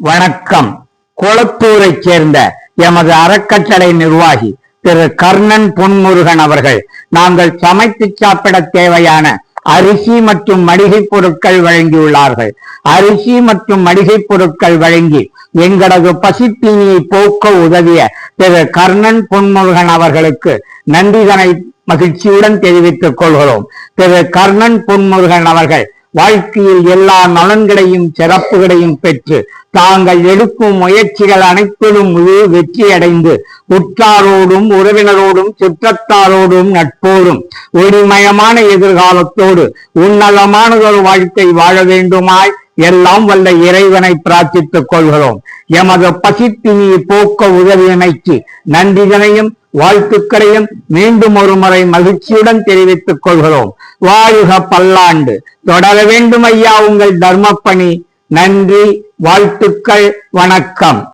வணக்கம். கொளத்தூரைச் சேர்ந்த எமது அறக்கட்டளை நிர்வாகி திரு கர்ணன் பொன்முருகன் அவர்கள் நாங்கள் சமைத்து சாப்பிட தேவையான அரிசி மற்றும் மளிகை பொருட்கள் வழங்கியுள்ளார்கள். அரிசி மற்றும் மளிகை பொருட்கள் வழங்கி எங்களது பசித்தீனியை போக்க உதவிய திரு கர்ணன் பொன்முருகன் அவர்களுக்கு நன்றிதனை மகிழ்ச்சியுடன் தெரிவித்துக் கொள்கிறோம். திரு கர்ணன் பொன்முருகன் அவர்கள் வாழ்க்கையில் எல்லா நலன்களையும் சிறப்புகளையும் பெற்று தாங்கள் எடுக்கும் முயற்சிகள் அனைத்திலும் முழு வெற்றியடைந்து உற்றாரோடும் உறவினரோடும் சுற்றத்தாரோடும் நட்போடும் ஒளிமயமான எதிர்காலத்தோடு உன்னதமானதொரு வாழ்க்கை வாழ வேண்டுமாய் எல்லாம் வல்ல இறைவனை பிரார்த்தித்துக் கொள்கிறோம். எமது பசித்தினியை போக்க உதவியமைக்கு நன்றிகளையும் வாழ்த்துக்களையும் மீண்டும் ஒரு முறை மகிழ்ச்சியுடன் தெரிவித்துக் கொள்கிறோம். வாழ்க பல்லாண்டு. தொடர வேண்டும் ஐயா உங்கள் தர்மப்பணி. நன்றி, வாழ்த்துக்கள், வணக்கம்.